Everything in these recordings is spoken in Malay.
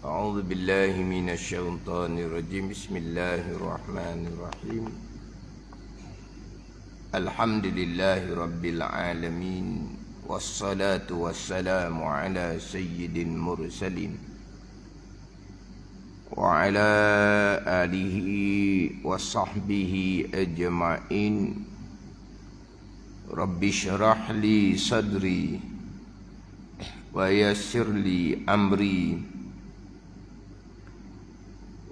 أعوذ بالله من الشيطان الرجيم. بسم الله الرحمن الرحيم. الحمد لله رب العالمين، والصلاة والسلام على سيد المرسلين وعلى آله وصحبه أجمعين. رب اشرح لي صدري ويسر لي أمري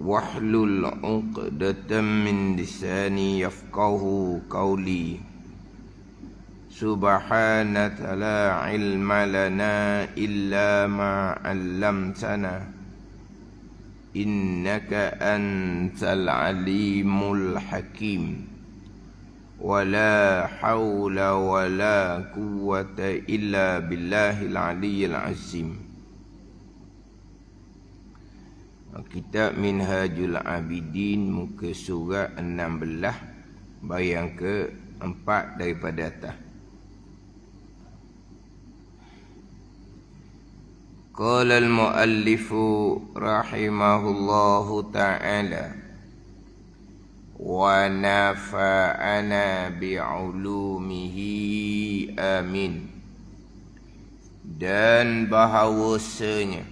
واحلل عقدة من لساني يفقه قولي. سبحانك لا علم لنا إلا ما علمتنا إنك أنت العليم الحكيم. ولا حول ولا قوة إلا بالله العلي العظيم. Kitab Minhajul Abidin, muka surat 16, bayang ke-4 daripada atas. Qala al-muallifu rahimahullahu ta'ala wa nafa'ana bi'ulumihi amin. Dan bahawasanya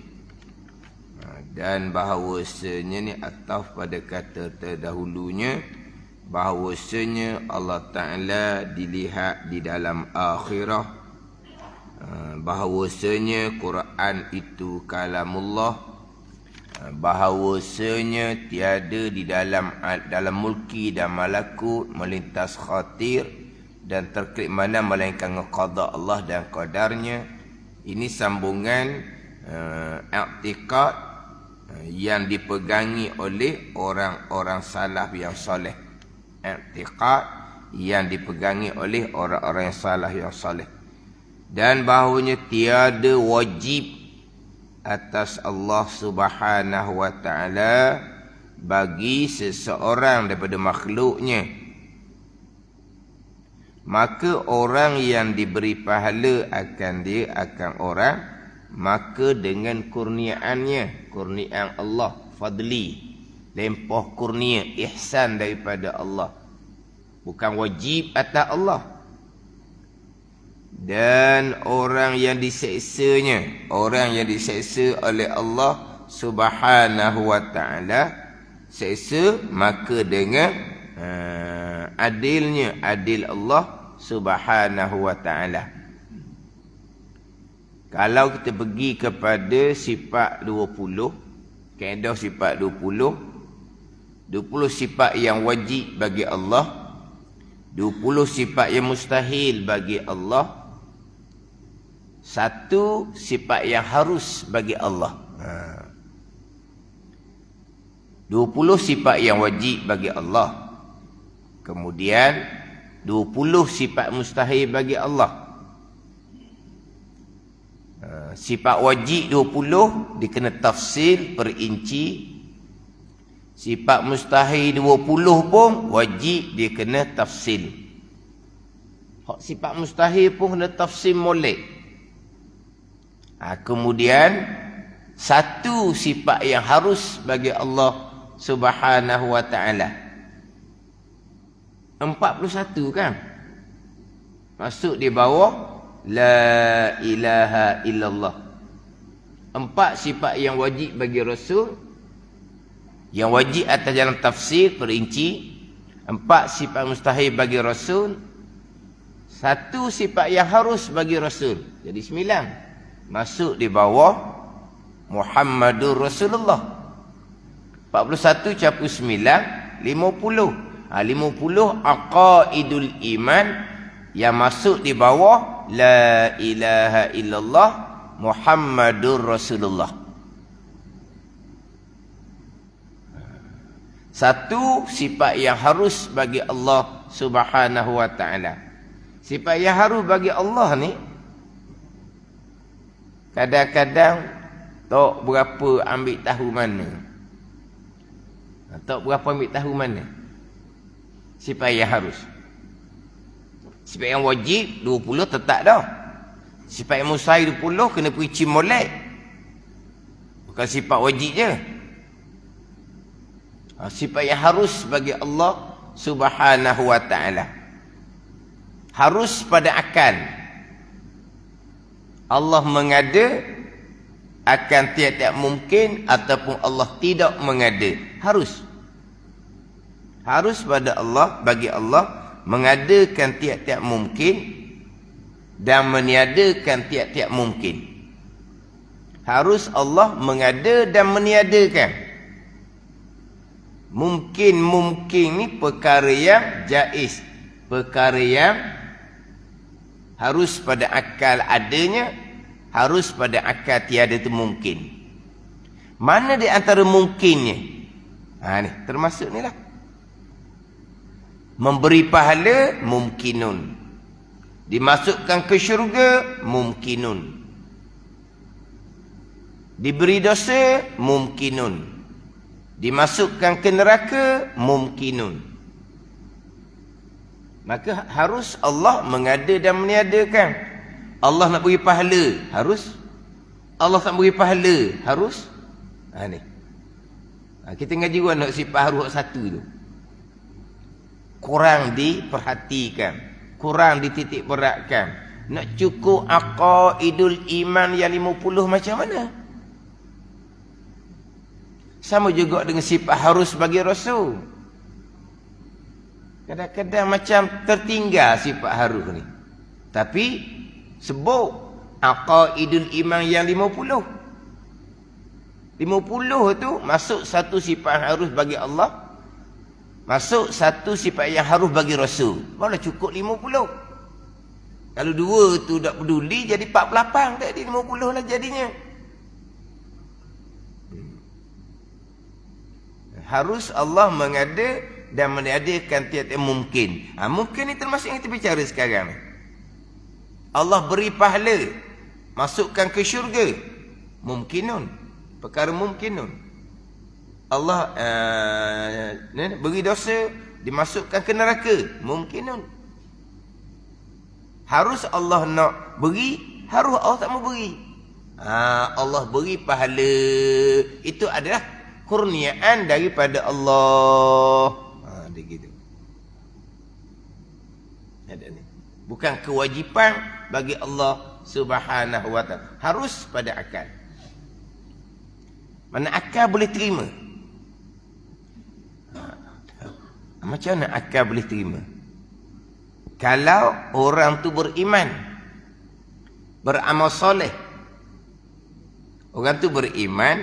ni ataf pada kata terdahulunya, bahawasanya Allah Ta'ala dilihat di dalam akhirah, bahawasanya Quran itu kalamullah, bahawasanya tiada di dalam mulki dan malakut melintas khatir dan terkait mana melainkan qada Allah dan qadarnya. Ini sambungan i'tiqad yang dipegangi oleh orang-orang salaf yang soleh. I'tiqad yang dipegangi oleh orang-orang yang salaf yang soleh. Dan bahawanya tiada wajib atas Allah Subhanahu wa ta'ala bagi seseorang daripada makhluknya. Maka orang yang diberi pahala akan orang, maka dengan kurniaannya, kurniaan Allah, fadli, lempah kurnia, ihsan daripada Allah, bukan wajib atas Allah. Dan orang yang diseksanya, orang yang diseksa oleh Allah Subhanahu wa ta'ala, seksa maka dengan adilnya, adil Allah Subhanahu wa ta'ala. Kalau kita pergi kepada sifat 20, kaedah sifat 20 sifat yang wajib bagi Allah, 20 sifat yang mustahil bagi Allah, 1 sifat yang harus bagi Allah. 20 sifat yang wajib bagi Allah, kemudian 20 sifat mustahil bagi Allah. Sifat wajib 20 dikena tafsil perinci. Sifat mustahil 20 pun wajib dia kena tafsil. Sifat mustahil pun kena tafsil molek. Kemudian 1 sifat yang harus bagi Allah Subhanahu wa ta'ala. 41 kan? Masuk di bawah La ilaha illallah. 4 sifat yang wajib bagi Rasul, yang wajib atas jalan tafsir perinci. 4 sifat mustahil bagi Rasul, 1 sifat yang harus bagi Rasul. Jadi 9. Masuk di bawah Muhammadur Rasulullah. 41 campur 9, 50. 50 aqaidul iman yang masuk di bawah La ilaha illallah Muhammadur Rasulullah. 1 sifat yang harus bagi Allah Subhanahu wa ta'ala. Sifat yang harus bagi Allah ni kadang-kadang tak berapa ambil tahu mana. Tak berapa ambil tahu mana sifat yang harus. Sifat yang wajib 20 tetap dah. Sifat yang mustahil 20 kena perici molek. Bukan sifat wajib je. Sifat yang harus bagi Allah Subhanahu wa ta'ala. Harus pada akal. Allah mengada akan tiap-tiap mungkin ataupun Allah tidak mengada. Harus. Harus pada Allah, bagi Allah mengadakan tiap-tiap mungkin dan meniadakan tiap-tiap mungkin. Harus Allah mengada dan meniadakan. Mungkin ni perkara yang jaiz, perkara yang harus pada akal adanya, harus pada akal tiada itu mungkin. Mana di antara mungkinnya? Ni termasuk ni lah. Memberi pahala mungkinun, dimasukkan ke syurga mungkinun, diberi dosa mungkinun, dimasukkan ke neraka mungkinun. Maka harus Allah mengada dan meniadakan. Allah nak beri pahala, harus. Allah tak beri pahala, harus. Ni. Kita ngaji gua nak sifat harus satu tu. Kurang diperhatikan, kurang dititik beratkan. Nak cukup aqaidul iman yang 50 macam mana? Sama juga dengan sifat harus bagi Rasul. Kadang-kadang macam tertinggal sifat harus ni. Tapi sebut aqaidul iman yang 50. 50 tu masuk satu sifat harus bagi Allah. Masuk satu sifat yang harus bagi Rasul. Barulah cukup 50. Kalau dua tu tak peduli, jadi 48. Tak jadi 50 lah jadinya. Harus Allah mengada dan meniadakan tiap-tiap mungkin. Mungkin ni termasuk yang kita bicara sekarang. Allah beri pahala, masukkan ke syurga. Mungkinun. Perkara mungkinun. Allah beri dosa, dimasukkan ke neraka. Mungkinun. Harus Allah nak beri, harus Allah tak mau beri. Allah beri pahala. Itu adalah kurniaan daripada Allah. Dia gitu. Ada ni. Bukan kewajipan bagi Allah Subhanahu wa ta'ala. Harus pada akal. Mana akal boleh terima? Macam mana akal boleh terima? Kalau orang tu beriman, beramal soleh. Orang tu beriman,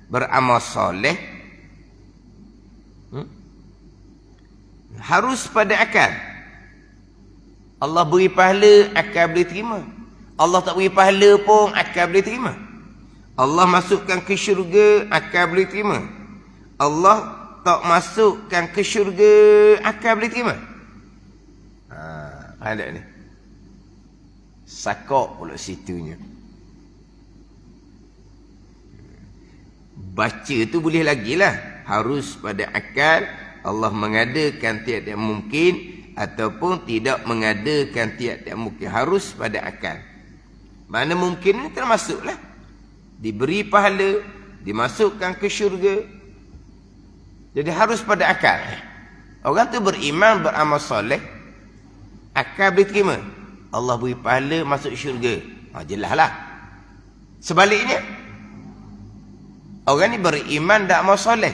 beramal soleh, harus pada akal. Allah beri pahala, akal boleh terima. Allah tak beri pahala pun, akal boleh terima. Allah masukkan ke syurga, akal boleh terima. Allah tak masukkan ke syurga, akal boleh terima. Ada ni. Sakok pula situnya. Baca tu boleh lagi lah. Harus pada akal. Allah mengadakan tiap-tiap mungkin ataupun tidak mengadakan tiap-tiap mungkin. Harus pada akal. Mana mungkin ni termasuklah. Diberi pahala, dimasukkan ke syurga. Jadi harus pada akal. Orang tu beriman, beramal soleh, akal boleh terima. Allah beri pahala, masuk syurga. Jelas lah. Sebaliknya, orang ni beriman, tak amal soleh,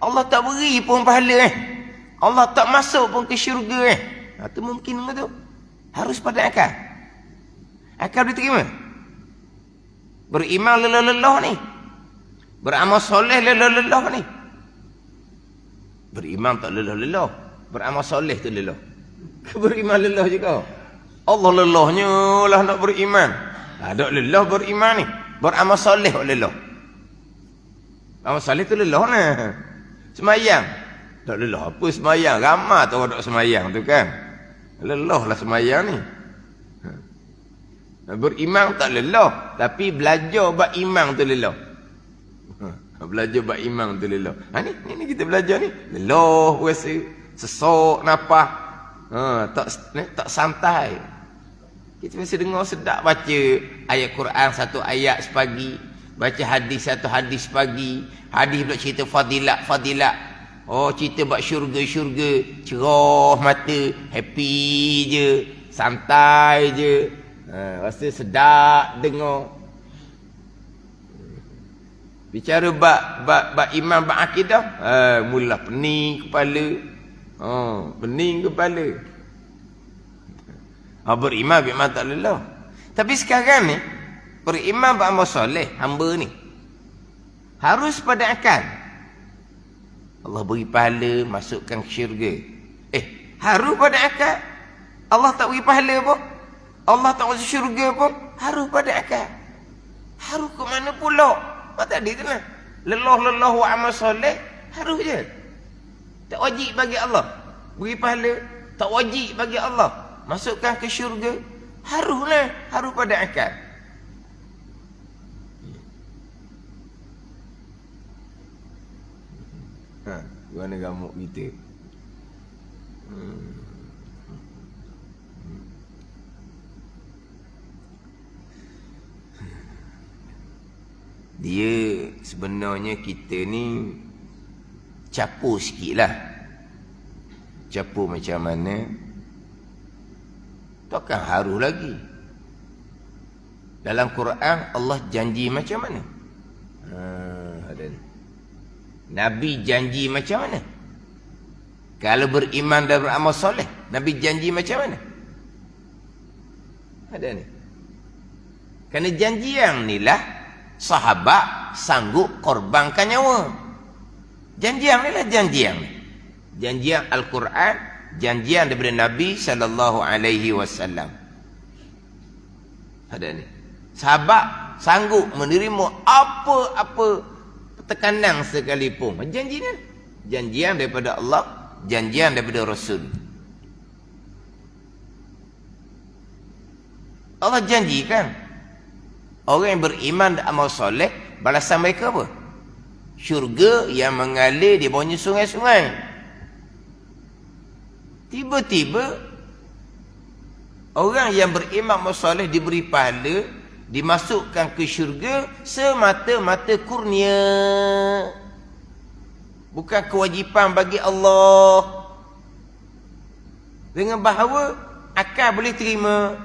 Allah tak beri pun pahala. Allah tak masuk pun ke syurga. Itu mungkin ke tu? Harus pada akal. Akal boleh terima. Beriman lelah-lelah ni, beramal soleh lelah-lelah ni. Beriman tak lelah-lelah, beramal soleh tu lelah. Beriman lelah juga. Allah lelahnya lah nak beriman. Tak lelah beriman ni. Beramal soleh lelah. Amal soleh tu lelah nah. Semayang tak lelah apa semayang. Ramai tu orang tak semayang tu kan. Lelah lah semayang ni. Beriman tak lelah, tapi belajar bab iman tu lelah. Belajar bab iman tu lelah. Ni kita belajar ni. Lelah rasa, sesak nafas. Tak santai. Kita mesti dengar sedap baca ayat Quran satu ayat sepagi, Baca hadis satu hadis pagi. Hadis pula cerita fadilat. Oh, cerita bab syurga. Cerah mata. Happy je. Santai je. Rasa sedap dengar. Bicara bab iman, bab akidah. Mula pening kepala. Pening kepala. Beriman tak lelah. Tapi sekarang ni, beriman beramal soleh, hamba ni harus pada akal. Allah beri pahala, masukkan ke syurga. Harus pada akal. Allah tak beri pahala pun, Allah tak masuk syurga pun, harus pada akal. Harus ke mana pula? Tadi tu lah, lelah wa amal soleh, harus je. Tak wajib bagi Allah beri pahala, tak wajib bagi Allah masukkan ke syurga. Haruslah, harus pada akal. Mana gamuk kita? Dia sebenarnya kita ni capur sikit lah. Capur macam mana? Takkan harus lagi. Dalam Quran Allah janji macam mana? Ada ni. Nabi janji macam mana? Kalau beriman dan beramal soleh, Nabi janji macam mana? Ada ni. Kerana janji yang ni lah sahabat sanggup korbankan nyawa. Janji yang ni lah janji yang ni. Janji yang Al-Quran, janjian daripada Nabi SAW. Ada ni. Sahabat sanggup menerima apa-apa tekanan sekalipun. Janji ni. Janjian daripada Allah, janjian daripada Rasul. Allah janjikan orang yang beriman dan amal soleh, balasan mereka apa? Syurga yang mengalir di bawahnya sungai-sungai. Tiba-tiba orang yang beriman amal soleh diberi pahala, dimasukkan ke syurga semata-mata kurnia. Bukan kewajipan bagi Allah. Dengan bahawa akal boleh terima.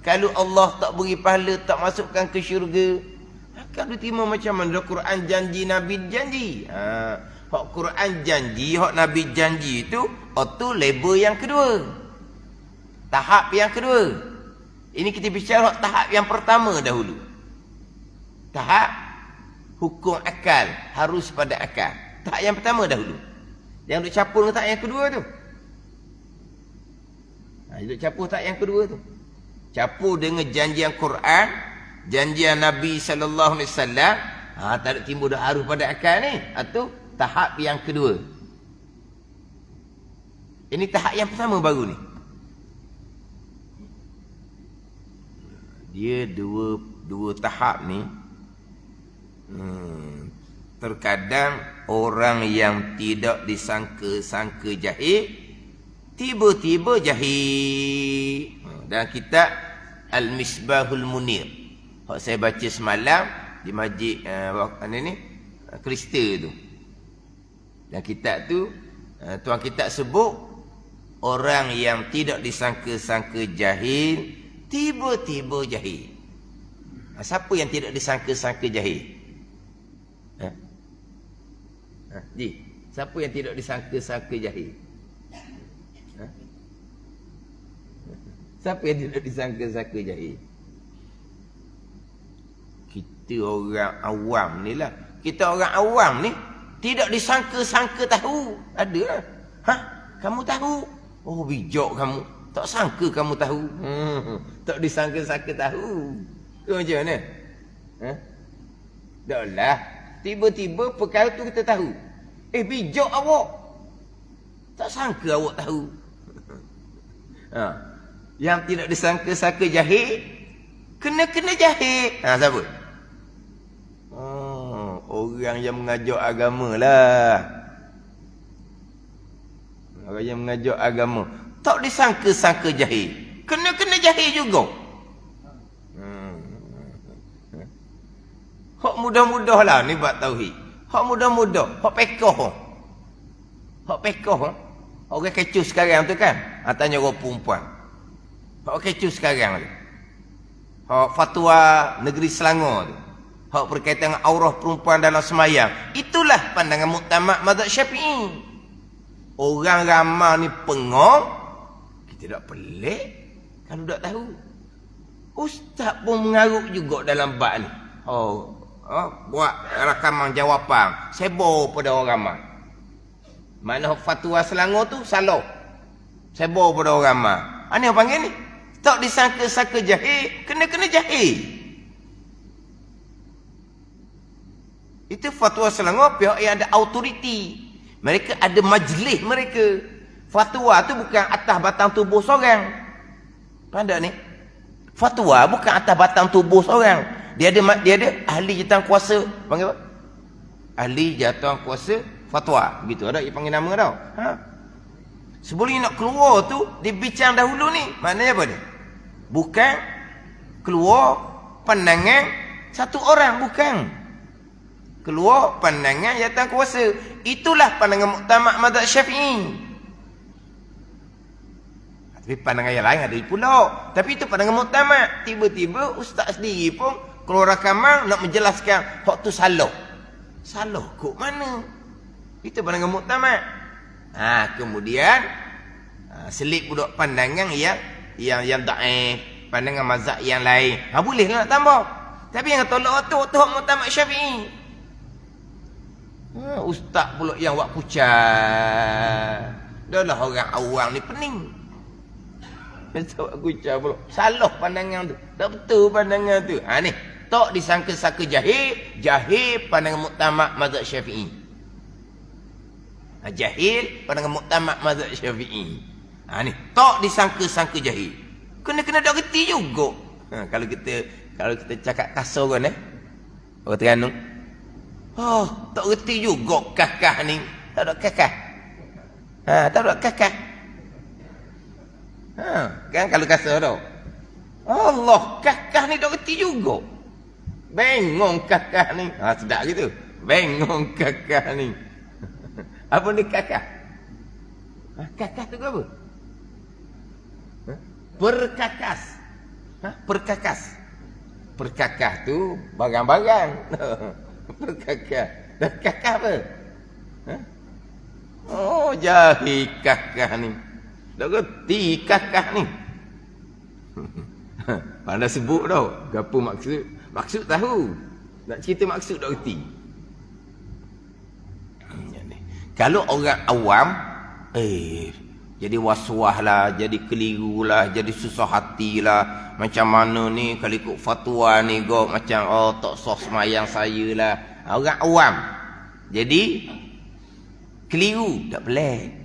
Kalau Allah tak beri pahala, tak masukkan ke syurga, akal boleh terima macam mana? Quran janji, Nabi janji. Hak Quran janji, hak Nabi janji itu, itu label yang kedua. Tahap yang kedua. Ini kita bicara tahap yang pertama dahulu. Tahap hukum akal, harus pada akal. Tahap yang pertama dahulu. Yang duk capur dengan tahap yang kedua tu. Duk capur tahap yang kedua tu. Capur dengan janjian Quran, janjian Nabi sallallahu alaihi wasallam. Tak ada timbul dah harus pada akal ni. Itu tahap yang kedua. Ini tahap yang pertama baru ni. Dia dua tahap ni. Terkadang orang yang tidak disangka-sangka jahil, tiba-tiba jahil. Dalam kitab Al-Misbahul Munir, hak saya baca semalam di masjid Kristen tu. Dan kitab tu, tuan kitab sebut orang yang tidak disangka-sangka jahil, tiba-tiba jahil. Siapa yang tidak disangka-sangka jahil? Ji, siapa yang tidak disangka-sangka jahil? Siapa yang tidak disangka-sangka jahil? Kita orang awam ni lah. Kita orang awam ni tidak disangka-sangka tahu. Ada lah. Kamu tahu? Oh, bijak kamu. Tak sangka kamu tahu. Tak disangka-sangka tahu. Tu macam mana? Dah lah. Tiba-tiba perkara tu kita tahu. Bijak awak. Tak sangka awak tahu. Yang tidak disangka-sangka jahil, kena jahil. Siapa? Orang yang mengajar agama lah. Orang yang mengajar agama. Tak disangka-sangka jahil, kena jahil juga. Hak mudah-mudah lah ni bab tauhid. Hak mudah-mudah. Hak pekoh. Hak pekoh. Orang kecoh sekarang tu kan. Tanya orang perempuan. Hak kecoh sekarang tu. Hak fatwa negeri Selangor tu. Hak berkaitan dengan aurah perempuan dalam semayang. Itulah pandangan muktamad mazhab Syafi'i. Orang ramai ni pengong. Kita tak pelik kalau tak tahu. Ustaz pun mengarut juga dalam bab ni. Buat rakaman jawapan. Sebo pada orang ramai. Mana fatwa Selangor tu salah. Sebo pada orang ramai. Ini apa panggil ni? Tak disangka-sangka jahil, kena jahil. Itu fatwa Selangor, pihak yang ada autoriti. Mereka ada majlis mereka. Fatwa tu bukan atas batang tubuh seorang. Pandai ni? Fatwa bukan atas batang tubuh seorang. Dia ada ahli jawatan kuasa. Panggil apa? Ahli jawatan kuasa fatwa. Begitu ada dia panggil nama tau. Sebelum dia nak keluar tu, dia bincang dahulu ni. Maknanya apa dia? Bukan keluar pandangan satu orang, bukan. Keluar pandangan jawatan kuasa. Itulah pandangan muktamad mazhab Syafi'i. Tapi pandangan yang lain ada pula. Tapi itu pandangan muktamad. Tiba-tiba ustaz sendiri pun keluar rakaman nak menjelaskan hak tu salah. Salah kok mana? Itu pandangan muktamad. Kemudian selip budak pandangan yang daif, pandangan mazhab yang lain. Bolehlah nak tambah. Tapi yang tolak tu hak muktamad Syafi'i. Ustaz pula yang buat kucar. Dahlah orang awam ni pening. Ustaz kucar pula. Salah pandangan tu. Tak betul pandangan tu. Ni. Tak disangka-sangka jahil. Jahil pandangan muktamad mazhab Syafi'i. Jahil pandangan muktamad mazhab Syafi'i. Ni. Tak disangka-sangka jahil. Kena-kena dah reti juga. Kalau kita cakap kasar kan orang Terengganu. Tak reti juga kakak ni. Tak ada kakak. Tak ada kakak. Kan kalau kasar tau. Allah, kakak ni tak reti juga. Bengong kakak ni. Sedap gitu. Bengong kakak ni. Apa ni kakak? Kakak tu apa? Perkakas. Perkakas. Perkakas tu barang-barang. Perkakas. Dan kakak apa? Jahil kakak ni. Tak reti kakak ni. Pandai sebut tau. Apa maksud? Maksud tahu. Nak cerita maksud tak reti. Kalau orang awam, jadi was-was lah, jadi keliru lah, jadi susah hati lah. Macam mana ni, kalau ikut fatwa ni, macam, tak sah semayang saya lah. Orang awam. Jadi, keliru, tak pelik.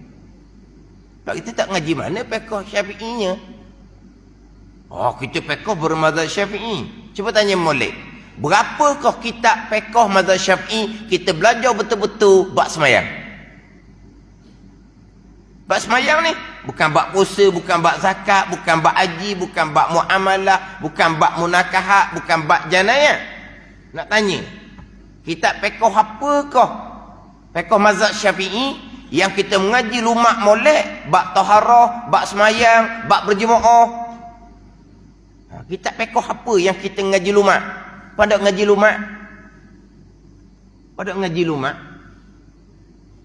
Sebab kita tak ngaji mana fiqh Syafi'inya. Kita fiqh bermazhab Syafi'i. Cuba tanya molek. Berapakah kitab fiqh mazhab Syafi'i kita belajar betul-betul bab semayang? Bab semayang ni bukan bab puasa, bukan bab zakat, bukan bab haji, bukan bab muamalah, bukan bab munakahat, bukan bab janayah. Nak tanya, kitab fiqh apakah? Fiqh mazhab Syafi'i yang kita mengaji lumak molek, bab taharah, bab semayang, bab berjemaah. Kitab fiqh apa yang kita ngaji lumak? Pada ngaji lumak? Pada ngaji lumak?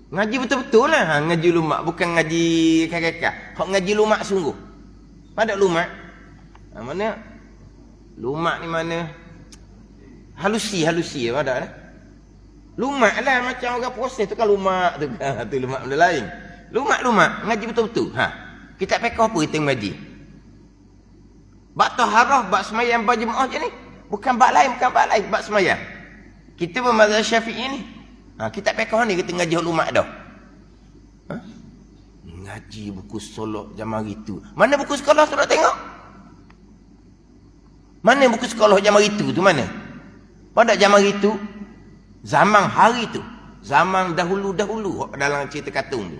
Ngaji betul-betul lah. Ngaji lumak. Bukan ngaji kakak-kakak. Hak ngaji lumak sungguh. Pada lumak. Mana? Lumak ni mana? Halusi. Pada lah. Lumak lah. Macam orang proses tu kan lumak tu. Tu lumak benda lain. Lumak. Ngaji betul-betul. Kitab fiqh apa kita ngaji? Bab taharah, bab semayang, bab jemaah je ni. Bukan bab lain. Bab semayang. Kita bermazhab Syafi'i ni. Kitab fiqh ni kita ngaji lumak dah. Ngaji buku solat zaman itu. Mana buku sekolah tu nak tengok? Mana buku sekolah zaman itu tu mana? Pada zaman itu, zaman hari tu, zaman dahulu-dahulu dalam cerita kartun tu.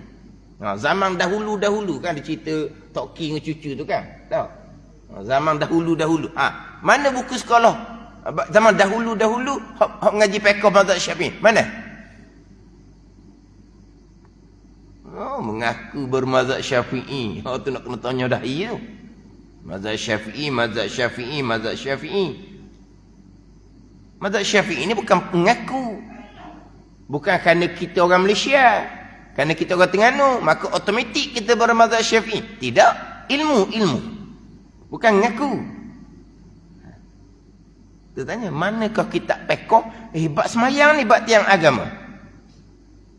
Zaman dahulu-dahulu kan dia cerita Tok King dengan cucu tu kan? Tahu? Zaman dahulu-dahulu. Mana buku sekolah Zaman dahulu hok ngaji fiqh mazhab Syafi'i. Mana? Oh, mengaku bermazhab Syafi'i. Oh, tu nak kena tanya dah tu. Mazhab Syafi'i. Mazhab Syafi'i ni bukan pengaku. Bukan kerana kita orang Malaysia. Kerana kita orang Terengganu, maka automatik kita bermazhab Syafi'i. Tidak. Ilmu. Bukan mengaku. Dia tanya, manakah kitab fiqh? Bab semayang ni bab tiang agama.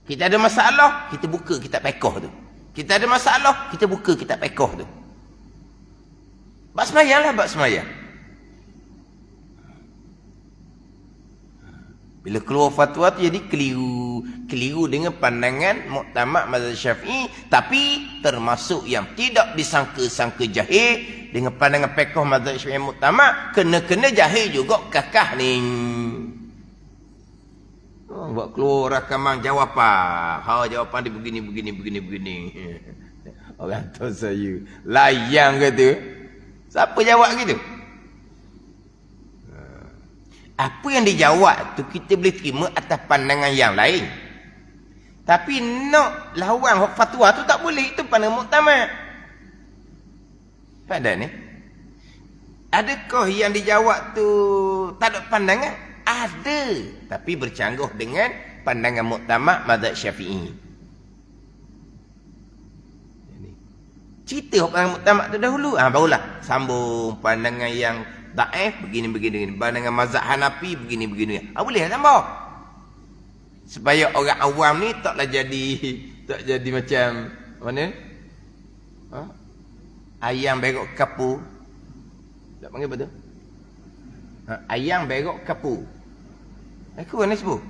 Kita ada masalah, kita buka kitab fiqh tu. Kita ada masalah, kita buka kitab fiqh tu. Bab semayang lah, bab semayang. Bila keluar fatwa tu jadi keliru. Keliru dengan pandangan muktamad mazhab Syafi'i. Tapi termasuk yang tidak disangka-sangka jahil. Dengan pandangan fiqh mazhab Syafi'i muktamad. Kena-kena jahil juga kakak ni. Oh, buat keluar rakaman jawapan. Jawapan dia begini. Orang tahu saya. Layang kata. Siapa jawab gitu? Apa yang dijawab tu kita boleh terima atas pandangan yang lain. Tapi nak lawan fatwa tu tak boleh. Itu pandangan muktamad. Pada ni. Adakah yang dijawab tu tak ada pandangan? Ada. Tapi bercanggah dengan pandangan muktamad mazhab Syafi'i. Cerita pandangan muktamad tu dahulu. Barulah sambung pandangan yang daif begini. Pandangan mazhab Hanafi begini. Boleh tambah. Supaya orang awam ni tak jadi macam mana? Ayam berok kapu. Tak panggil apa tu? Ayam berok kapu. Aku ni sebut.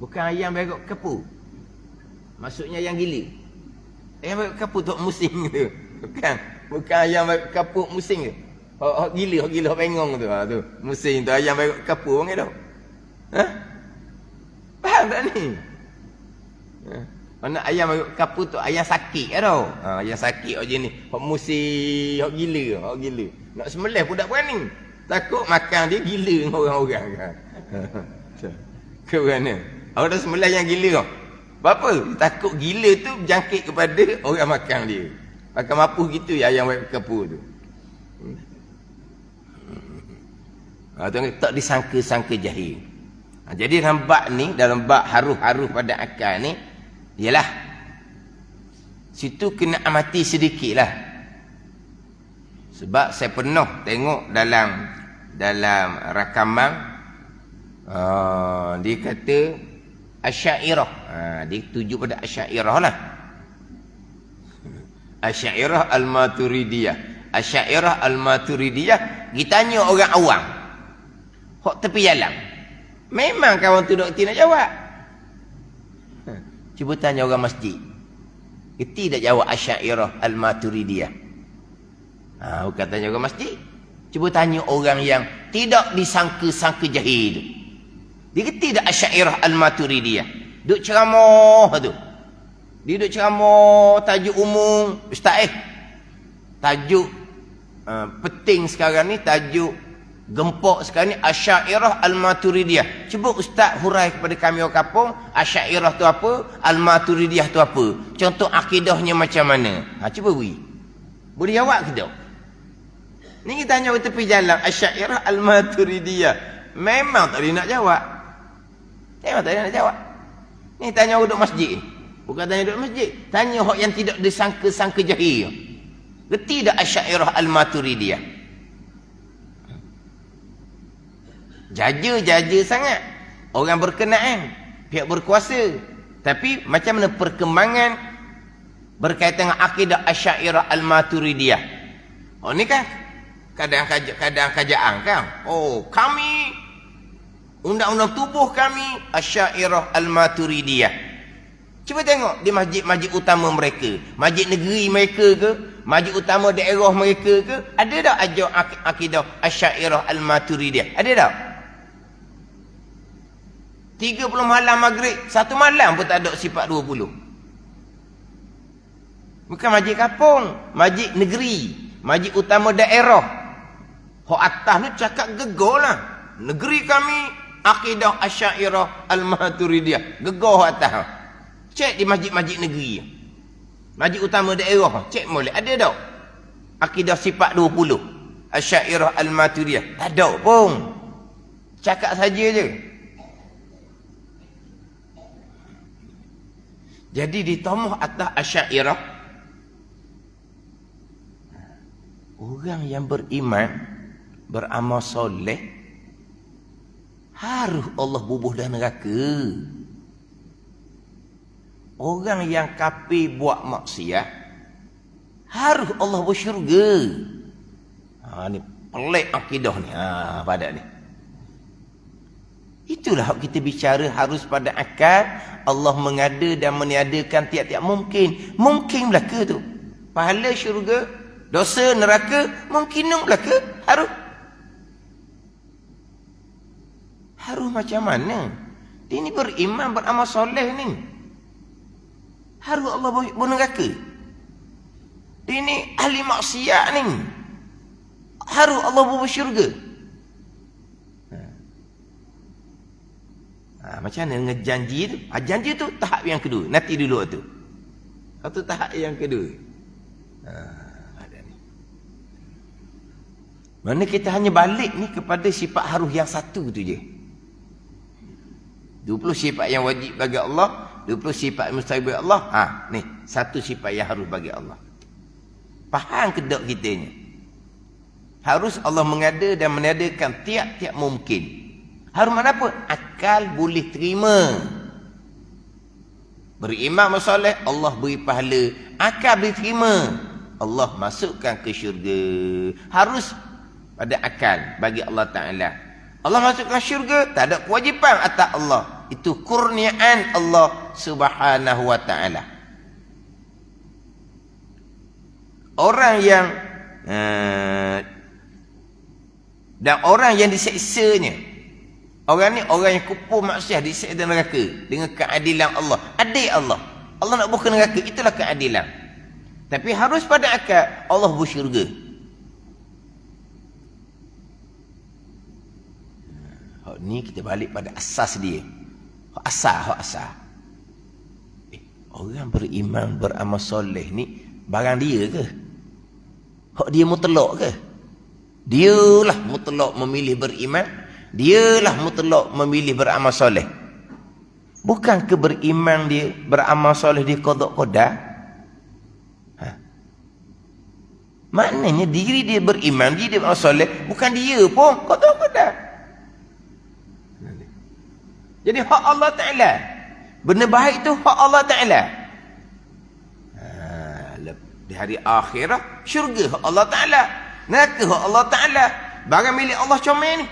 Bukan ayam berok kapu. Maksudnya yang gila. Ayam berok kapu tu musing tu. Bukan ayam berok kapu musing tu. Hok gila, hok bengong tu. Tu. Musim tu ayam berok kapu panggil tu. Faham tak ni? Mana ayam berok kapu tu ayam sakit ke tau? Ayam sakit hok jenis. Hok musim, hok gila. Nak sembelih pun tak berani. Takut makan dia gila dengan orang-orang kan. Ke mana? Awak dah sembelih yang gila kau. Apa? Takut gila tu jangkit kepada orang makan dia. Makan mapuh gitu ya ayam berok kapu tu. Tak disangka-sangka jahil. Jadi dalam bab ni, dalam bab haruh-haruh pada akal ni, ialah situ kena amati sedikit lah. Sebab saya pernah tengok dalam rakaman dia kata Asy'ariyah. Dia tuju pada Asy'ariyah lah. Asy'ariyah Al-Maturidiyah. Asy'ariyah Al-Maturidiyah ditanya orang awam. Hok tepi jalan. Memang kawan tu doktor nak jawab. Cuba tanya orang masjid. Geti tak jawab Asy'ariyah Al-Maturidiyah. Bukan tanya orang masjid. Cuba tanya orang yang tidak disangka-sangka jahil. Dia geti tak Asy'ariyah Al-Maturidiyah. Duk ceramah tu. Dia duk ceramah tajuk umum. Ustaz tajuk penting sekarang ni, tajuk gempok sekarang ni Asy'ariyah Al-Maturidiyah. Cuba ustaz hurai kepada kami orang kampung, Asy'ariyah tu apa, Al-Maturidiyah tu apa, contoh akidahnya macam mana. Cuba beri. Boleh jawab ke tak? Ni kita tanya orang tepi jalan Asy'ariyah Al-Maturidiyah. Memang tak boleh nak jawab. Memang tak boleh nak jawab. Ni tanya orang duduk masjid. Bukan tanya duduk masjid, tanya hak yang tidak disangka-sangka jahil. Geti tak Asy'ariyah Al-Maturidiyah? Jaja sangat orang berkenaan, pihak berkuasa. Tapi macam mana perkembangan berkaitan dengan akidah Asy'ariyah Al-Maturidiyah? Ni kan kadang kajaan kan. Kami undang-undang tubuh kami Asy'ariyah Al-Maturidiyah. Cuba tengok di masjid-masjid utama mereka, masjid negeri mereka ke, masjid utama daerah mereka ke, ada tak ajar akidah Asy'ariyah Al-Maturidiyah? Ada tak? 30 malam maghrib, 1 malam pun tak ada sifat 20. Bukan masjid kampung, masjid negeri, masjid utama daerah. Hak atas ni cakap gegar lah. Negeri kami akidah Asy'ariyah Al-Maturidiyah. Gegar hak atas. Cek di masjid-masjid negeri. Masjid utama daerah. Cek boleh. Ada tak? Akidah sifat 20. Asy'ariyah Al-Maturidiyah. Tak ada pun. Cakap saja je. Jadi di tomah atas Asy'ariyah, orang yang beriman, beramal soleh, harus Allah bubuh dalam neraka. Orang yang kafir buat maksiat, harus Allah bersyurga. Ni pelik akidah ni. Pada ni. Itulah kita bicara harus pada akal. Allah mengada dan meniadakan tiap-tiap mungkin. Mungkin belaka tu. Pahala syurga, dosa neraka, mungkin belaka. Harus macam mana? Dia ni beriman, beramal soleh ni. Harus Allah neraka. Dia ni ahli maksiat ni. Harus Allah bersyurga. Macam mana dengan janji tu? Janji tu tahap yang kedua. Nanti dulu tu. Satu tahap yang kedua. Ada ni. Mana kita hanya balik ni kepada sifat harus yang satu tu je. 20 sifat yang wajib bagi Allah, 20 sifat mustahil bagi Allah. Ni satu sifat yang harus bagi Allah. Faham ke tak kita ni? Harus Allah mengada dan meniadakan tiap-tiap mungkin. Harus mana apa? Akal boleh terima. Beriman masalah, Allah beri pahala. Akal boleh terima. Allah masukkan ke syurga. Harus pada akal bagi Allah Ta'ala. Allah masukkan syurga, tak ada kewajipan atas Allah. Itu kurniaan Allah Subhanahu wa Ta'ala. Orang yang dan orang yang diseksanya, orang ni orang yang kupur maksiat diseksa dalam neraka dengan keadilan Allah. Adil Allah. Allah nak buka neraka, itulah keadilan. Tapi harus pada akal Allah bersyurga. Ni kita balik pada asas dia. Hak asal. Orang beriman, beramal soleh ni barang dia ke? Hak dia mutlak ke? Dialah mutlak memilih beriman. Dialah mutlak memilih beramal soleh. Bukan ke beriman dia, beramal soleh dia qada. Maknanya diri dia beriman, dia beramal soleh, bukan dia pun qada. Jadi hak Allah Ta'ala. Benda baik tu hak Allah Ta'ala. Di hari akhirat, syurga hak Allah Ta'ala. Neraka hak Allah Ta'ala. Barang milik Allah comel.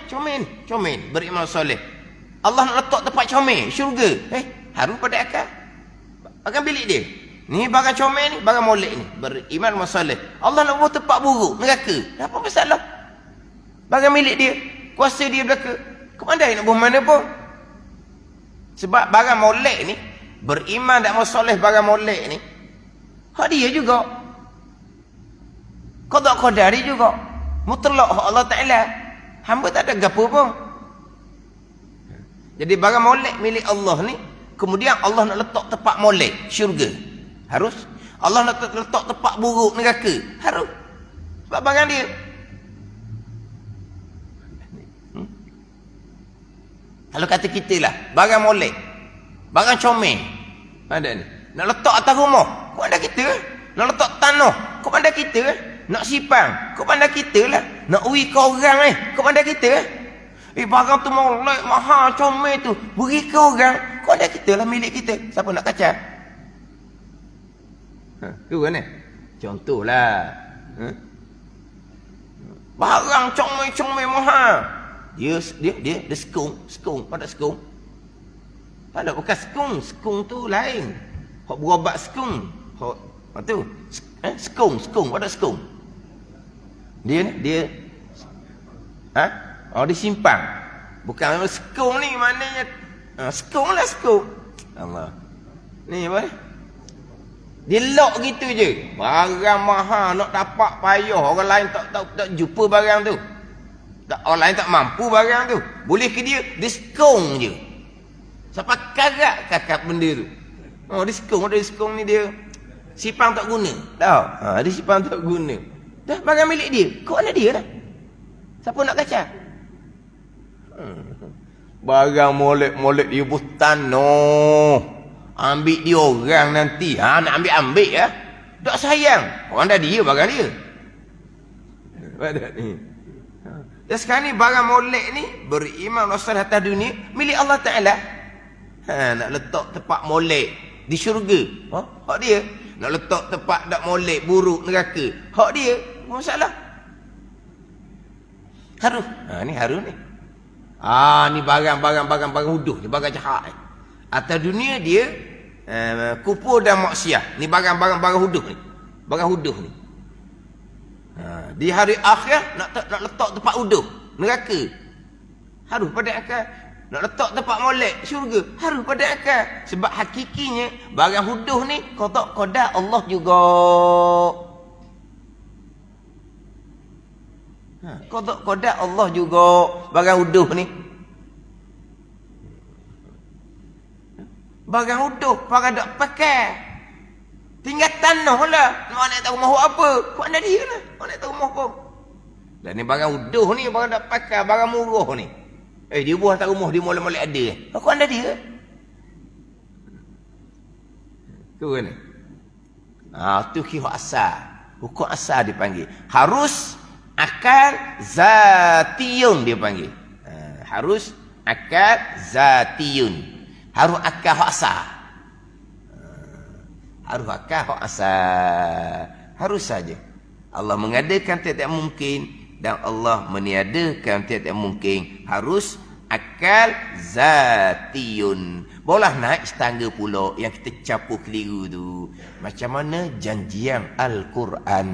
Beriman soleh. Allah nak letak tempat comel, syurga. Harus pada akal. Barang milik dia. Ni barang comel ni, barang molek ni. Beriman soleh. Allah nak buat tempat buruk, neraka. Apa masalah? Barang milik dia. Kuasa dia belaka. Kemandai nak buat mana pun. Sebab barang molek ni, beriman dan soleh barang molek ni, hak dia juga. Qada dia juga. Mutlak hak Allah Ta'ala. Hamba tak ada gapo pun. Jadi barang molek milik Allah ni, kemudian Allah nak letak tempat molek, syurga. Harus. Allah nak letak tempat buruk, neraka. Harus. Sebab barang dia. Kalau kata kita lah, barang molek, barang comel, ada ni. Nak letak atas rumah, kau pandai kita. Nak letak tanah, kau pandai kita. Nak sipang, kau pandai kita lah. Nak ui ke orang kau pandai kita. Barang tu molek, mahal, comel tu, beri ke orang, kau pandai kita lah, milik kita. Siapa nak kacau? Tu kan contohlah. Barang comel mahal. Dia sekung, pada sekung. Tak ada bukan sekung tu lain. Hak berobat sekung. Hak tu sekung, pada sekung. Dia dia disimpan. Bukan sekung ni maknanya sekung lah sekung. Allah. Ni apa? Dia lock gitu je. Barang mahal nak dapat payah, orang lain tak jumpa barang tu. Orang lain tak mampu barang tu. Boleh ke dia diskon je. Sampai kakak benda tu. Oh, diskon ni dia sipang tak guna. Tahu? Dia sipang tak guna. Dah barang milik dia. Kau anak dia dah. Siapa nak kacau? Barang molek dia butan no. Ambil dia orang nanti. Nak ambil ya. Tak sayang. Orang dah dia barang dia. Pada ni. Dan sekarang ni barang molek ni beriman asal atas dunia milik Allah Taala. Nak letak tempat molek di syurga. Hak dia. Nak letak tempat tak molek buruk neraka. Hak dia. Masalah. Haru. Ni haru ni. Ni barang huduh, ni barang jahat. Atas dunia dia kufur dan maksiat. Ni barang huduh ni. Barang huduh ni. Di hari akhir nak letak tempat huduh neraka. Harus pada akal. Nak letak tempat molek syurga. Harus pada akal. Sebab hakikinya barang huduh ni qada Allah juga. Qada Allah juga barang huduh ni. Barang huduh barang tak pakai. Tinggal tanah lah. Nak nak tahu rumah apa? Kau nak dia lah. Kau nak tahu rumah apa? Dan ni barang huduh ni, barang tak pakai, barang murah ni. Dia buah tak rumah, dia molek-molek ada. Kau ada dia? Tu kan? Tu kira asal. Hukum asal dipanggil. Harus akal zatiyun dia panggil. Harus akal zatiyun. Harus akal asal. Harus akal asal. Harus saja. Allah mengadakan tiap-tiap mungkin dan Allah meniadakan tiap-tiap mungkin. Harus akal zatiyun. Boleh naik setangga pula yang kita capu keliru tu. Macam mana janjian Al-Quran.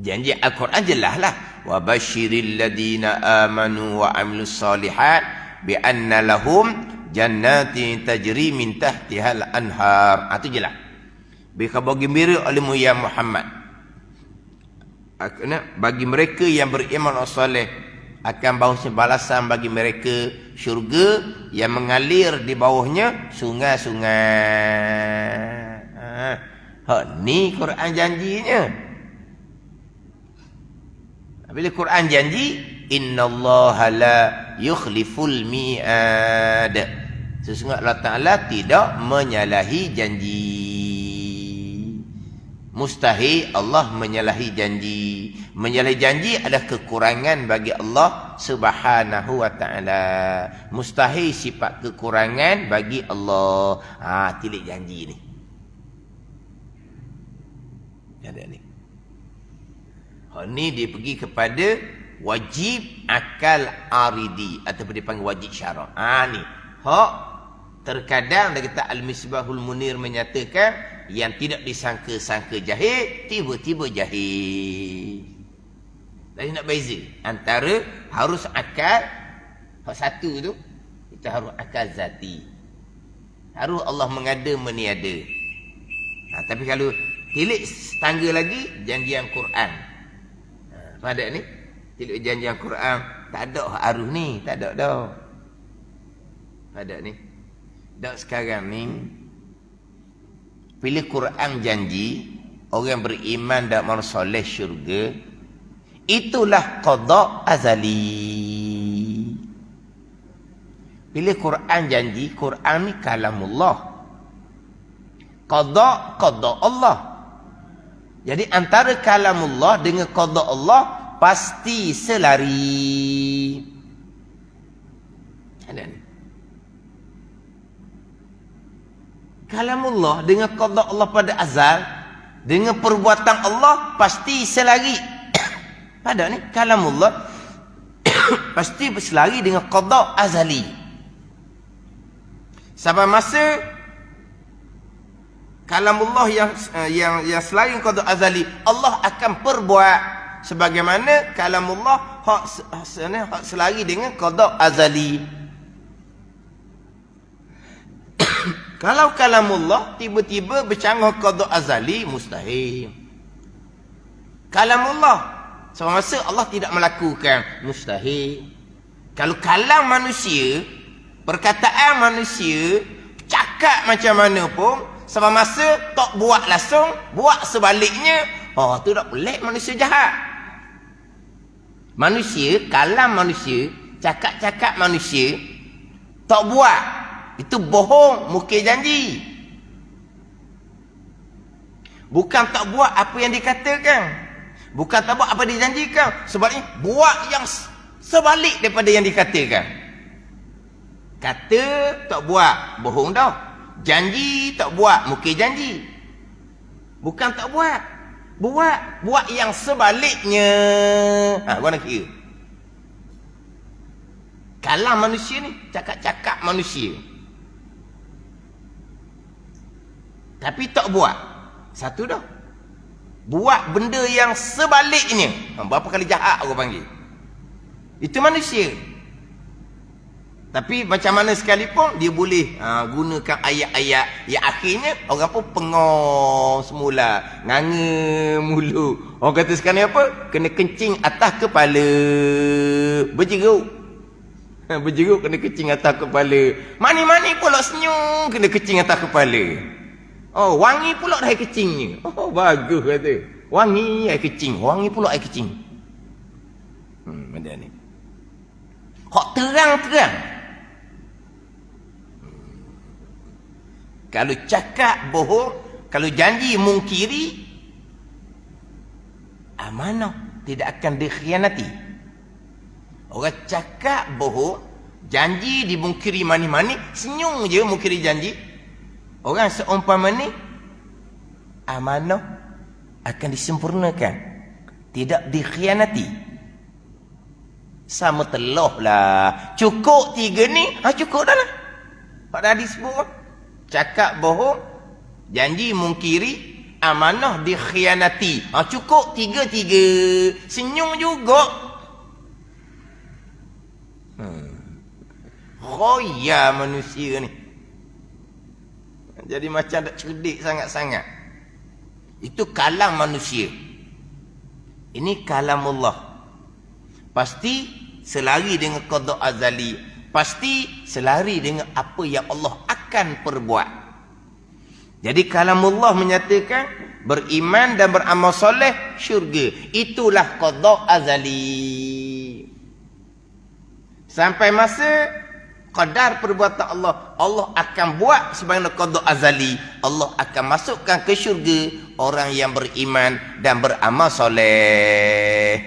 Janji Al-Quran jelas lah. Wa basyiril ladina amanu wa amilus salihat bi anna lahum jannatin tajri min tahtihal anhar. Itu jelas. Bagi gembira oleh Muhammad Muhammad. Bagi mereka yang beriman soleh akan bawa balasan bagi mereka syurga yang mengalir di bawahnya sungai-sungai. Ni Quran janjinya. Bila Quran janji, innallaha la yukhliful mi'ad. Sesungguhnya Allah Ta'ala tidak menyalahi janji. Mustahil Allah menyalahi janji. Menyalahi janji adalah kekurangan bagi Allah Subhanahu wa Ta'ala. Mustahil sifat kekurangan bagi Allah. Tilik janji ni. Ada ni. Ni dia pergi kepada wajib akal aridi ataupun dipanggil wajib syarak. Ni. Hak terkadang dia kata Al-Misbahul Munir menyatakan yang tidak disangka-sangka jahil tiba-tiba jahil. Jadi nak beza antara harus akal hak satu tu kita harus akal zati. Harus Allah mengada meniada. Tapi kalau tilik tangga lagi janjian Quran. Pada ni tilik janjian Quran tak ada arus ni, tak ada dah. Pada ni dak sekarang ni bila Quran janji orang beriman dan amal soleh syurga, itulah qada azali. Bila Quran janji, Quran ni kalamullah. Qada Allah. Jadi antara kalamullah dengan qada Allah pasti selari. Ada ni. Kalamullah dengan qada Allah pada azal, dengan perbuatan Allah pasti selari. Pada ni kalamullah pasti berselari dengan qada azali. Sampai masa kalamullah yang selari dengan qada azali, Allah akan perbuat sebagaimana kalamullah hak selari dengan qada azali. Kalau kalamullah tiba-tiba bercanggah qada azali, mustahil. Kalamullah. Semasa Allah tidak melakukan, mustahil. Kalau kalam manusia, perkataan manusia, cakap macam mana pun, sama masa tak buat langsung, buat sebaliknya, tu tak boleh manusia jahat. Manusia, kalam manusia, cakap-cakap manusia, tak buat, itu bohong, mungkir janji. Bukan tak buat apa yang dikatakan, bukan tak buat apa dijanjikan, sebaliknya buat yang sebalik daripada yang dikatakan. Kata tak buat, bohong dah. Janji tak buat, mungkir janji. Bukan tak buat, buat yang sebaliknya. Gua nak kira kalam manusia ni, cakap-cakap manusia, tapi tak buat, satu dah. Buat benda yang sebaliknya, berapa kali jahat orang panggil, itu manusia. Tapi macam mana sekalipun dia boleh gunakan ayat-ayat yang akhirnya orang pun pengong semula, nganga mulu. Orang kata sekarang ni apa? Kena kencing atas kepala, berjeruk. Berjeruk kena kencing atas kepala. Mani-mani pula senyum kena kencing atas kepala. Wangi pula dah air kecingnya. Bagus kata. Wangi air kecing, wangi pula air kecing. Benda ni. Hak terang-terang. Kalau cakap bohong, kalau janji mungkiri, amanah tidak akan dikhianati. Orang cakap bohong, janji dimungkiri mani-mani, senyum je mungkiri janji. Orang seumpama ni, amanah akan disempurnakan, tidak dikhianati. Sama telah lah. Cukup 3 ni, cukup dah lah. Pada hadis sebut, cakap bohong, janji mungkiri, amanah dikhianati. Cukup 3. Senyum juga. Khoya manusia ni. Jadi macam tak cerdik sangat-sangat. Itu kalam manusia. Ini kalamullah. Pasti selari dengan qada azali. Pasti selari dengan apa yang Allah akan perbuat. Jadi kalamullah menyatakan beriman dan beramal soleh syurga. Itulah qada azali. Sampai masa qadar perbuatan Allah, Allah akan buat sebagaimana qada azali. Allah akan masukkan ke syurga orang yang beriman dan beramal soleh.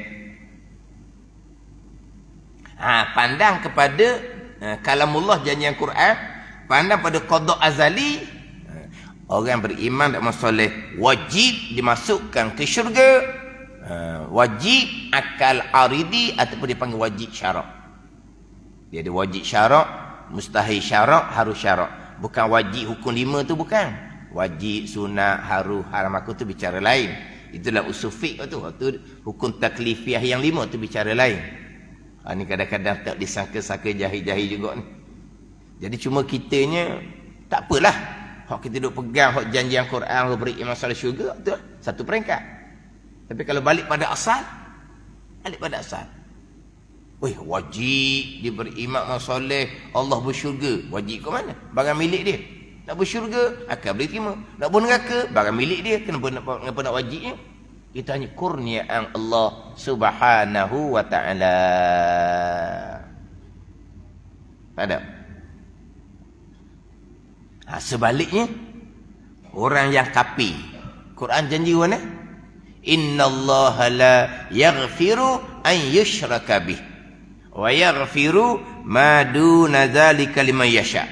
Pandang kepada kalamullah, janjian Quran, pandang pada qada azali, orang beriman dan beramal soleh wajib dimasukkan ke syurga. Wajib akal aridi ataupun dipanggil wajib syarak. Dia ada wajib syarak, mustahil syarak, harus syarak. Bukan wajib hukum 5 tu, bukan. Wajib, sunat, harus, haram aku tu bicara lain. Itulah usul fiqh tu. Hukum taklifiyah yang 5 tu bicara lain. Ni kadang-kadang tak disangka-sangka jahil-jahil juga ni. Jadi cuma kitanya tak apalah. Hak kita duk pegang hak janjian Quran, beriman masalah syurga, tu satu peringkat. Tapi kalau balik pada asal, wajib dia beriman masalah Allah bersyurga. Wajib ke mana? Barang milik dia. Nak bersyurga, akan boleh terima. Nak berneraka, barang milik dia. Kenapa nak wajibnya? Itu hanya kurniaan Allah subhanahu wa ta'ala. Ada? Sebaliknya, orang yang kafir, Quran janji mana? Innallaha la yaghfiru an yushraka bih wa yaghfiru ma duna dzalika liman yasha.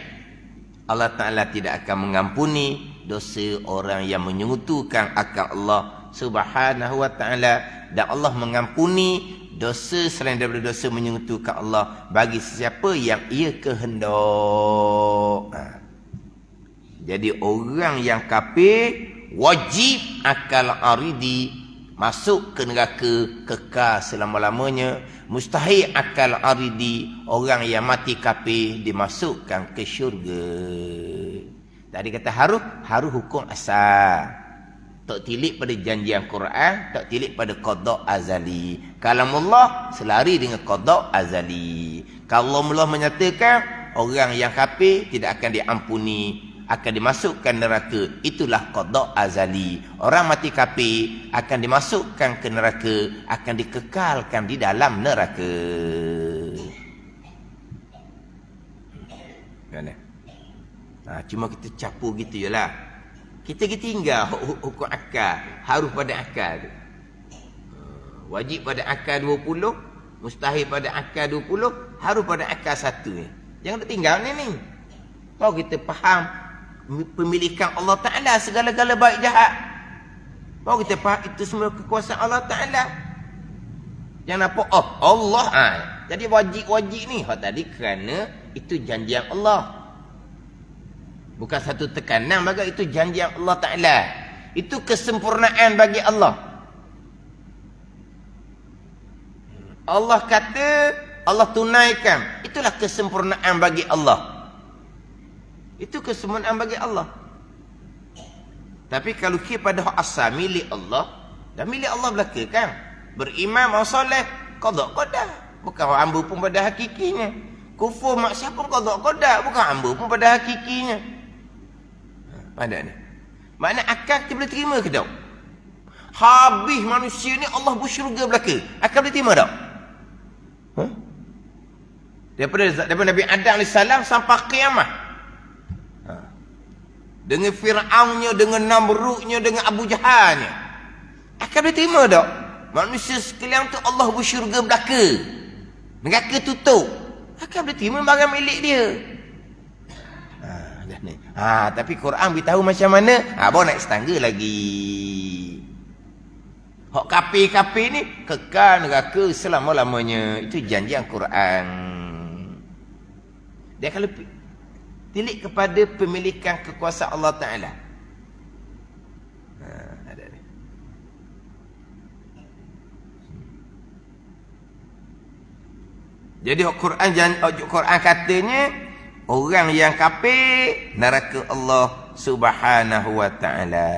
Allah Ta'ala tidak akan mengampuni dosa orang yang menyekutukan akan Allah subhanahu wa ta'ala, dan Allah mengampuni dosa selain daripada dosa menyentuhkan Allah bagi sesiapa yang ia kehendak. Jadi orang yang kafir wajib akal aridi masuk ke neraka kekal selama-lamanya. Mustahil akal aridi orang yang mati kafir dimasukkan ke syurga. Tadi kata harus hukum asal. Tak tilik pada janjian Quran, tak tilik pada qada azali. Kalamullah selari dengan qada azali. Kalamullah menyatakan orang yang kafir tidak akan diampuni, akan dimasukkan neraka. Itulah qada azali. Orang mati kafir akan dimasukkan ke neraka, akan dikekalkan di dalam neraka. Mana? Cuma kita capu gitu je lah. Kita tinggal hukum akal. Harus pada akal. Wajib pada akal 20. Mustahil pada akal 20. Harus pada akal 1. Jangan tertinggal ni. Kalau kita faham pemilikan Allah Ta'ala segala-gala baik jahat. Kalau kita faham itu semua kekuasaan Allah Ta'ala. Jangan nampak, Allah. Jadi wajib-wajib ni. Tadi kerana itu janjian Allah. Bukan satu tekanan, maka itu janjian Allah Ta'ala. Itu kesempurnaan bagi Allah. Allah kata, Allah tunaikan. Itulah kesempurnaan bagi Allah. Itu kesempurnaan bagi Allah. Tapi kalau kita pada hak asal milik Allah, dan milik Allah belaka kan? Beriman, soleh, qada qada. Bukan hamba pun pada hakikinya. Kufur maksiat pun qada qada. Bukan hamba pun pada hakikinya. Pada ni. Makna akal kita boleh terima ke tak? Habis manusia ni Allah bersyurga belaka. Akal boleh terima tak? Daripada Nabi Adam AS sampai kiamat. Dengan Fir'aunnya, dengan Namrudnya, dengan Abu Jahalnya. Akal boleh terima tak? Manusia sekalian tu Allah bersyurga belaka. Neraka tutup. Akal boleh terima barang milik dia. Tapi Quran beritahu macam mana? Baru naik setangga lagi. Hak kafir-kafir ni kekal neraka selama-lamanya. Itu janjian Quran. Dia kalau tilik kepada pemilikan kekuasaan Allah Ta'ala. Ada ni. Jadi Quran katanya orang yang kafir neraka Allah Subhanahu wa Ta'ala.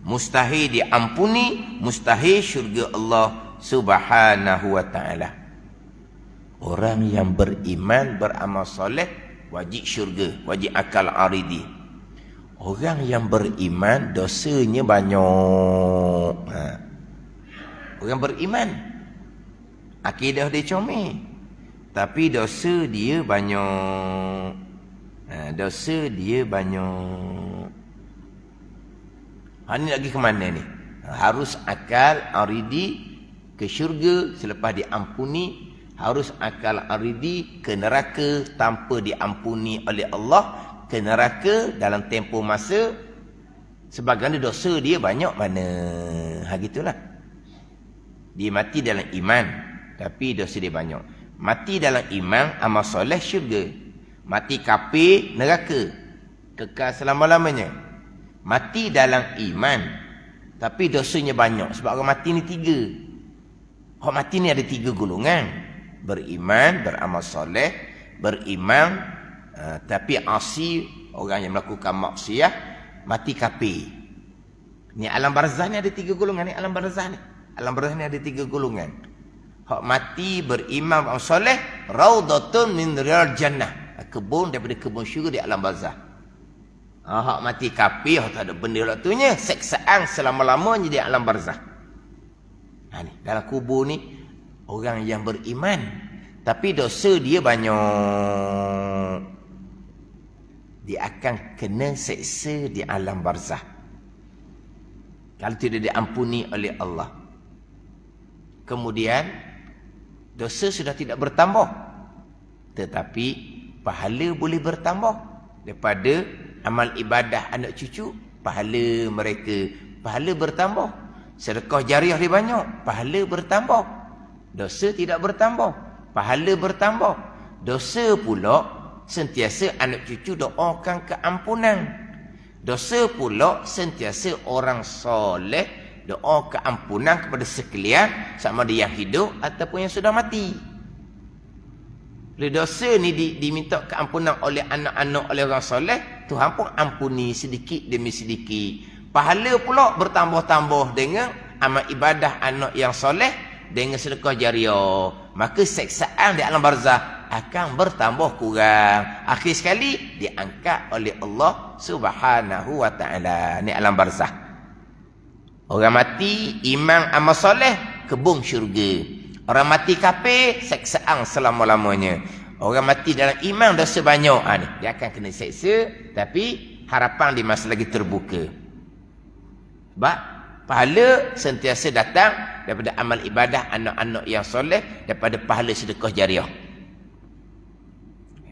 Mustahil diampuni, mustahil syurga Allah Subhanahu wa Ta'ala. Orang yang beriman, beramal soleh, wajib syurga, wajib akal aridi. Orang yang beriman, dosanya banyak. Orang beriman, akidah dia comel, tapi dosa dia banyak. Dosa dia banyak. Ini lagi ke mana ni? Harus akal aridi ke syurga selepas diampuni. Harus akal aridi ke neraka tanpa diampuni oleh Allah. Ke neraka dalam tempoh masa sebagaimana dosa dia banyak mana. Gitulah. Dia mati dalam iman, tapi dosa dia banyak. Mati dalam iman, amal soleh, syurga. Mati kafir, neraka, kekal selama-lamanya. Mati dalam iman, tapi dosanya banyak. Sebab orang mati ni 3. Orang mati ni ada 3 golongan. Beriman, beramal soleh. Beriman, tapi asi, orang yang melakukan maksiat, mati kafir. Ni alam barzah ni ada 3 golongan. Ni alam barzah ni. Alam barzah ni ada 3 golongan. Hak mati beriman beramal soleh, raudhatun min riyadil jannah. Kebun daripada kebun syurga di alam barzah. Hak mati kafir, tak ada benda waktunya, seksaan selama-lamanya di alam barzah. Ni dalam kubur ni orang yang beriman, tapi dosa dia banyak. Dia akan kena seksa di alam barzah kalau tidak diampuni oleh Allah. Kemudian dosa sudah tidak bertambah, tetapi pahala boleh bertambah daripada amal ibadah anak cucu. Pahala mereka, pahala bertambah. Sedekah jariah dia banyak, pahala bertambah. Dosa tidak bertambah, pahala bertambah. Dosa pula sentiasa anak cucu doakan keampunan. Dosa pula sentiasa orang soleh doa keampunan kepada sekalian, sama ada yang hidup ataupun yang sudah mati. Bila dosa ni diminta keampunan oleh anak-anak, oleh orang soleh, Tuhan pun ampuni sedikit demi sedikit. Pahala pula bertambah-tambah dengan amal ibadah anak yang soleh dengan sedekah jariah. Maka seksaan di alam barzah akan bertambah kurang. Akhir sekali diangkat oleh Allah Subhanahu wa taala. Ni alam barzah. Orang mati iman amal soleh kebun syurga. Orang mati kafir seksaan selama-lamanya. Orang mati dalam iman dosa banyak, ni dia akan kena seksa, tapi harapan di masa lagi terbuka. Sebab pahala sentiasa datang daripada amal ibadah anak-anak yang soleh, daripada pahala sedekah jariah.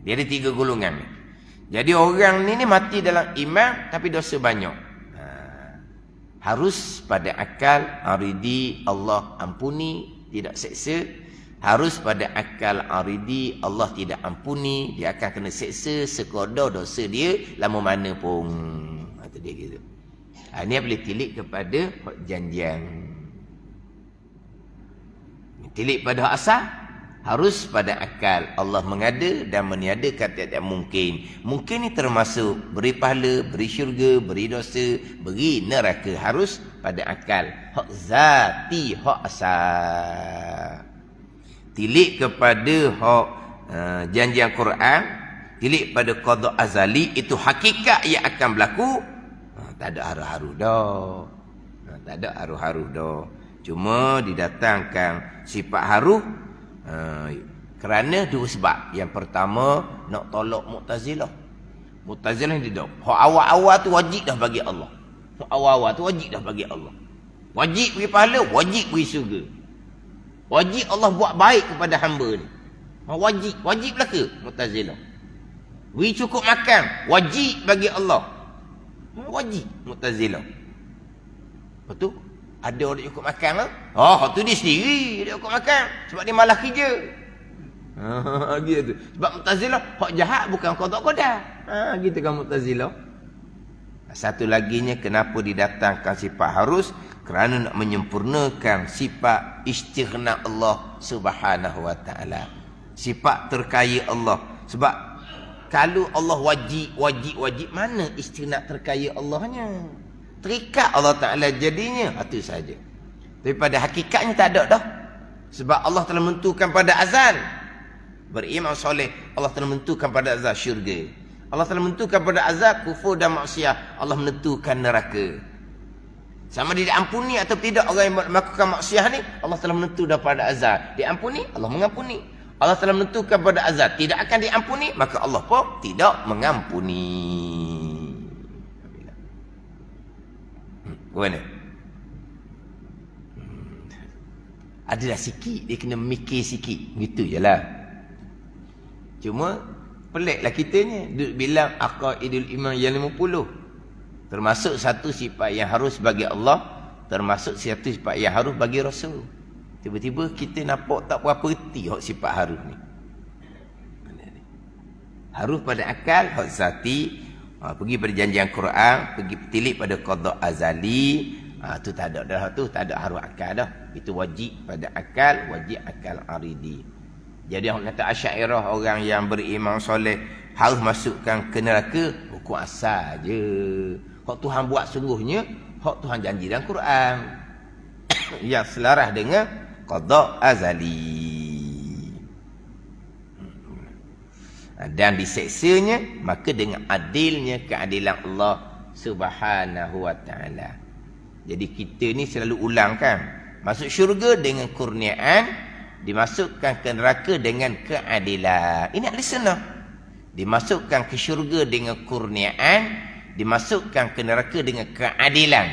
Dia ada 3 golongan. Jadi orang ni mati dalam iman tapi dosa banyak. Harus pada akal aridi Allah ampuni, tidak seksa. Harus pada akal aridi Allah tidak ampuni, dia akan kena seksa sekadar dosa dia lama mana pun. Itu dia gitu. Ini boleh tilik kepada janjian. Tilik pada asal, harus pada akal. Allah mengada dan meniadakan tiada mungkin. Mungkin ni termasuk beri pahala, beri syurga, beri dosa, beri neraka. Harus pada akal. Hak zati, hak asal. Tilik kepada hak janjian Quran, tilik pada qada azali, itu hakikat yang akan berlaku. Tak ada haru-haru dah. Tak ada haru-haru dah. Cuma didatangkan sifat haru kerana 2 sebab. Yang pertama, nak tolak Mu'tazilah. Mu'tazilah ni dia. Hak awal-awal tu wajib dah bagi Allah. Hak awal-awal tu wajib dah bagi Allah. Wajib beri pahala, wajib beri syurga. Wajib Allah buat baik kepada hamba ni. Wajib belaka Mu'tazilah. Beri cukup makan, wajib bagi Allah. Wajib Mu'tazilah. Lepas tu ada orang cukup makan lah. Tu dia sendiri dia cukup makan sebab dia malas kerja. Gitu. Sebab Mu'tazilah hak jahat bukan qada-qadar. Gitu kan Mu'tazilah. Satu laginya kenapa didatangkan sifat harus, kerana nak menyempurnakan sifat istighna Allah Subhanahu wa taala. Sifat terkaya Allah. Sebab kalau Allah wajib, mana istighna terkaya Allahnya? Terikat Allah Ta'ala jadinya. Itu saja. Tapi pada hakikatnya tak ada dah. Sebab Allah telah menentukan pada azal. Beriman soleh, Allah telah menentukan pada azal syurga. Allah telah menentukan pada azal kufur dan maksiat. Allah menentukan neraka. Sama dia diampuni atau tidak orang yang melakukan maksiat ni, Allah telah menentukan pada azal. Diampuni, Allah mengampuni. Allah telah menentukan pada azal tidak akan diampuni, maka Allah pun tidak mengampuni. Mana? Adalah sikit, dia kena mikir sikit. Gitu je lah. Cuma peliklah kitanya duduk bilang aqaidul iman yang 50. Termasuk satu sifat yang harus bagi Allah, termasuk satu sifat yang harus bagi Rasul. Tiba-tiba kita nampak tak berapa reti hak sifat harus ni. Harus pada akal, hak zati. Pergi pada janjian Quran, pergi tilik pada qada azali. Tu tak ada dah, tu tak ada harus akal dah. Itu wajib pada akal, wajib akal aridi. Jadi orang kata Asy'ariyah, orang yang beriman soleh harus masukkan ke neraka, hukum asal je. Hak Tuhan buat sungguhnya, hak Tuhan janji dalam Quran. Yang selaras dengan qada azali. Dan diseksanya maka dengan adilnya keadilan Allah Subhanahu wa taala. Jadi kita ni selalu ulang kan, masuk syurga dengan kurniaan, dimasukkan ke neraka dengan keadilan. Ini ahli sunnah. Dimasukkan ke syurga dengan kurniaan, dimasukkan ke neraka dengan keadilan.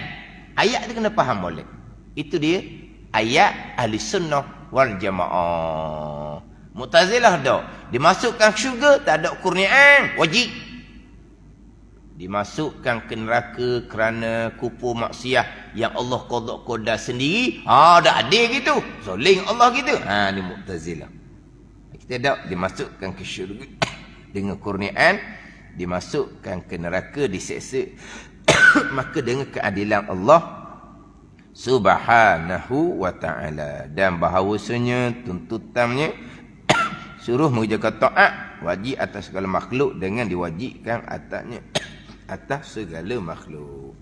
Ayat tu kena faham boleh. Itu dia ayat ahli sunnah wal jamaah. Mu'tazilah dah dimasukkan syurga tak ada kurniaan, wajib. Dimasukkan ke neraka kerana kufur maksiat yang Allah qada sendiri, dah adil gitu, zalim Allah gitu. Ni Mu'tazilah. Kita tak dimasukkan ke syurga dengan kurniaan, dimasukkan ke neraka diseksa maka dengan keadilan Allah Subhanahu wa ta'ala. Dan bahawasanya tuntutannya suruh mengerjakan taat wajib atas segala makhluk dengan diwajibkan atasnya atas segala makhluk.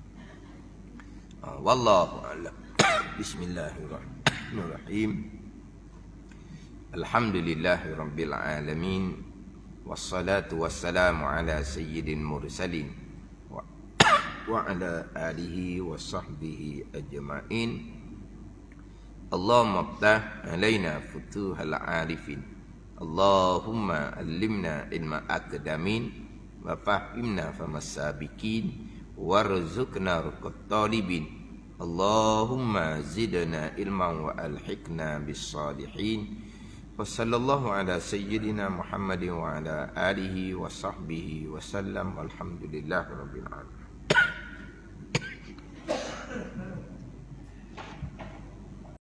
Wallahu a'lam. Bismillahirrahmanirrahim. Alhamdulillahirabbil alamin. Wassalatu wassalamu ala sayyidil mursalin wa ala alihi wa sahbihi ajma'in. Allahumma ftah alaina futuhal arifin. Allahumma allimna ilma aqdamin wa fahimna famasabikin warzuqna ruqat talibin. Allahumma zidna ilman wa alhiqna bis salihin. Wa sallallahu ala sayyidina Muhammadin wa ala alihi wa sahbihi wa sallam. Walhamdulillahi rabbil alamin.